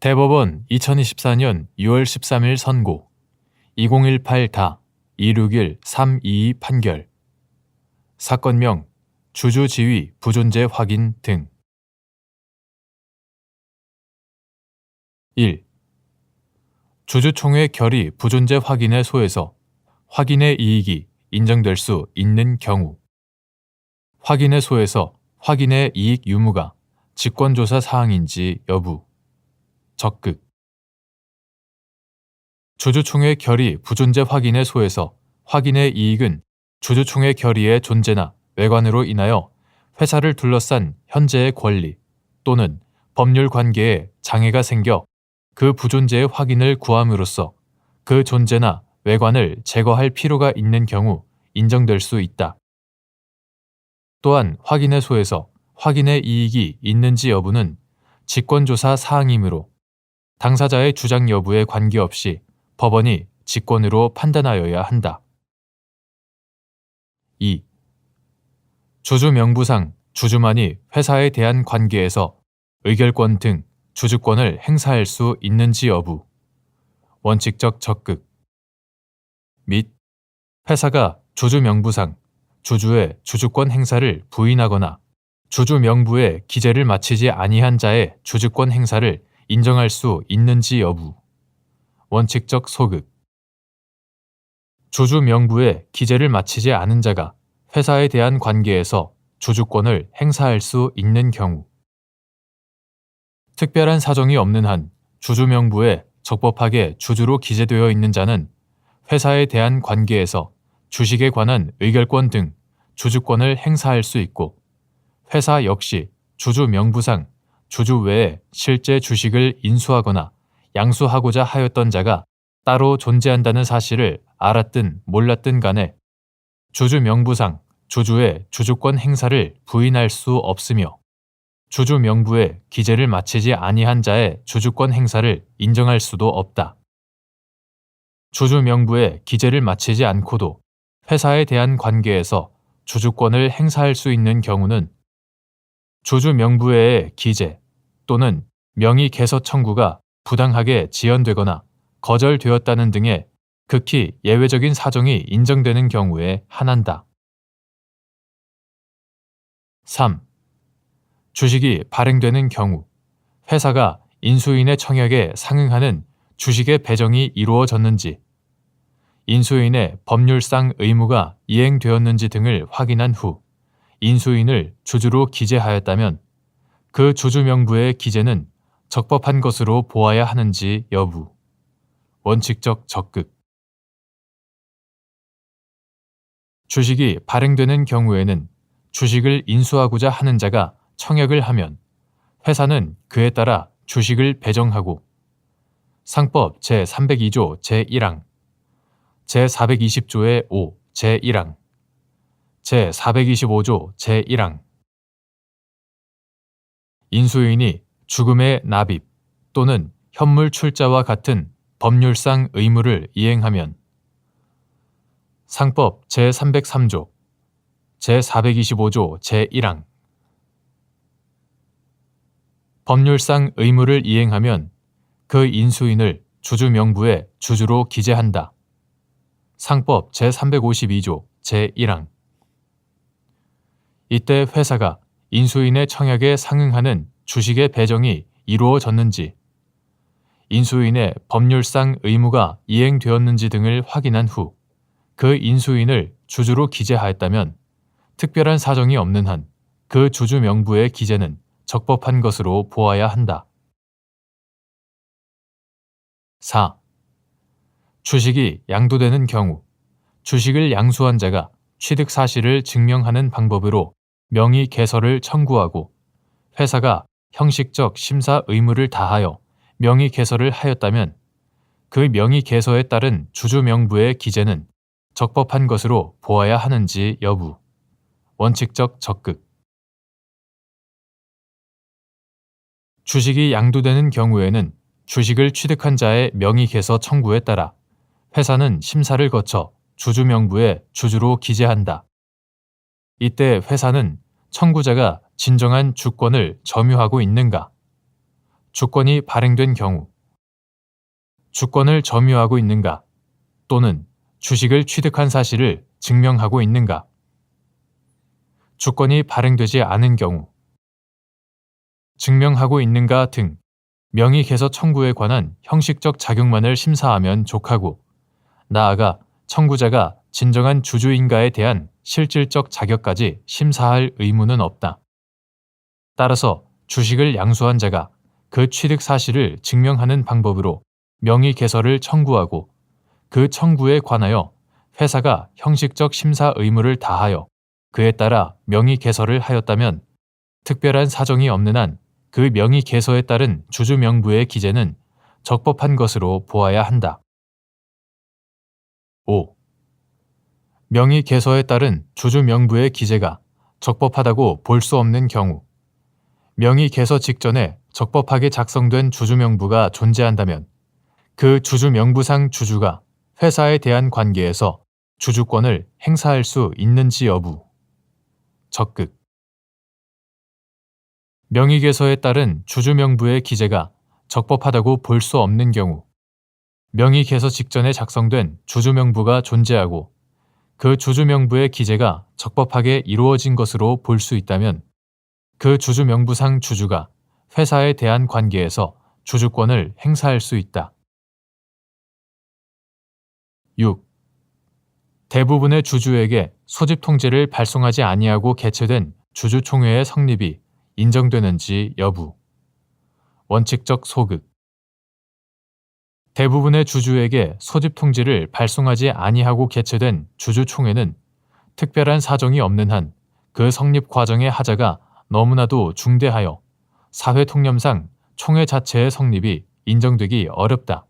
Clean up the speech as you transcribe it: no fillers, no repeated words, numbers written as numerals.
대법원 2024년 6월 13일 선고 2018-261-322 판결 사건명 주주지위 부존재 확인 등 1. 주주총회 결의 부존재 확인에 소해서 확인의 이익이 인정될 수 있는 경우 확인에 소해서 확인의 이익 유무가 직권조사 사항인지 여부 적극 주주총회 결의 부존재 확인에 소해서 확인의 이익은 주주총회 결의의 존재나 외관으로 인하여 회사를 둘러싼 현재의 권리 또는 법률 관계에 장애가 생겨 그 부존재의 확인을 구함으로써 그 존재나 외관을 제거할 필요가 있는 경우 인정될 수 있다. 또한 확인에 소해서 확인의 이익이 있는지 여부는 직권조사 사항이므로 당사자의 주장 여부에 관계없이 법원이 직권으로 판단하여야 한다. 2. 주주 명부상 주주만이 회사에 대한 관계에서 의결권 등 주주권을 행사할 수 있는지 여부, 원칙적 적극 및 회사가 주주 명부상 주주의 주주권 행사를 부인하거나 주주 명부의 기재를 마치지 아니한 자의 주주권 행사를 인정할 수 있는지 여부, 원칙적 소극 주주 명부의 기재를 마치지 않은 자가 회사에 대한 관계에서 주주권을 행사할 수 있는 경우 특별한 사정이 없는 한 주주 명부에 적법하게 주주로 기재되어 있는 자는 회사에 대한 관계에서 주식에 관한 의결권 등 주주권을 행사할 수 있고 회사 역시 주주 명부상 주주 외에 실제 주식을 인수하거나 양수하고자 하였던 자가 따로 존재한다는 사실을 알았든 몰랐든 간에 주주 명부상 주주의 주주권 행사를 부인할 수 없으며 주주 명부에 기재를 마치지 아니한 자의 주주권 행사를 인정할 수도 없다. 주주 명부에 기재를 마치지 않고도 회사에 대한 관계에서 주주권을 행사할 수 있는 경우는 주주 명부외의 기재 또는 명의 개서 청구가 부당하게 지연되거나 거절되었다는 등의 극히 예외적인 사정이 인정되는 경우에 한한다. 3. 주식이 발행되는 경우 회사가 인수인의 청약에 상응하는 주식의 배정이 이루어졌는지 인수인의 법률상 의무가 이행되었는지 등을 확인한 후 인수인을 주주로 기재하였다면 그 주주 명부의 기재는 적법한 것으로 보아야 하는지 여부, 원칙적 적극 주식이 발행되는 경우에는 주식을 인수하고자 하는 자가 청약을 하면 회사는 그에 따라 주식을 배정하고 상법 제302조 제1항, 제420조의 5 제1항, 제425조 제1항 인수인이 죽음의 납입 또는 현물 출자와 같은 법률상 의무를 이행하면 상법 제303조, 제425조 제1항 법률상 의무를 이행하면 그 인수인을 주주 명부에 주주로 기재한다. 상법 제352조 제1항 이때 회사가 인수인의 청약에 상응하는 주식의 배정이 이루어졌는지 인수인의 법률상 의무가 이행되었는지 등을 확인한 후 그 인수인을 주주로 기재하였다면 특별한 사정이 없는 한 그 주주 명부의 기재는 적법한 것으로 보아야 한다. 4. 주식이 양도되는 경우 주식을 양수한 자가 취득 사실을 증명하는 방법으로 명의 개서를 청구하고 회사가 형식적 심사 의무를 다하여 명의 개서를 하였다면 그 명의 개서에 따른 주주 명부의 기재는 적법한 것으로 보아야 하는지 여부, 원칙적 적극 주식이 양도되는 경우에는 주식을 취득한 자의 명의 개서 청구에 따라 회사는 심사를 거쳐 주주 명부에 주주로 기재한다. 이때 회사는 청구자가 진정한 주권을 점유하고 있는가, 주권이 발행된 경우, 주권을 점유하고 있는가 또는 주식을 취득한 사실을 증명하고 있는가, 주권이 발행되지 않은 경우, 증명하고 있는가 등 명의개서 청구에 관한 형식적 작용만을 심사하면 족하고, 나아가 청구자가 진정한 주주인가에 대한 실질적 자격까지 심사할 의무는 없다. 따라서 주식을 양수한 자가 그 취득 사실을 증명하는 방법으로 명의개서를 청구하고, 그 청구에 관하여 회사가 형식적 심사 의무를 다하여 그에 따라 명의개서를 하였다면 특별한 사정이 없는 한 그 명의개서에 따른 주주명부의 기재는 적법한 것으로 보아야 한다. 5. 명의개서에 따른 주주명부의 기재가 적법하다고 볼 수 없는 경우, 명의개서 직전에 적법하게 작성된 주주명부가 존재한다면 그 주주명부상 주주가 회사에 대한 관계에서 주주권을 행사할 수 있는지 여부. 적극. 명의개서에 따른 주주명부의 기재가 적법하다고 볼 수 없는 경우, 명의개서 직전에 작성된 주주명부가 존재하고 그 주주명부의 기재가 적법하게 이루어진 것으로 볼 수 있다면 그 주주명부상 주주가 회사에 대한 관계에서 주주권을 행사할 수 있다. 6. 대부분의 주주에게 소집통지를 발송하지 아니하고 개최된 주주총회의 성립이 인정되는지 여부. 원칙적 소극. 대부분의 주주에게 소집통지를 발송하지 아니하고 개최된 주주총회는 특별한 사정이 없는 한 그 성립 과정의 하자가 너무나도 중대하여 사회통념상 총회 자체의 성립이 인정되기 어렵다.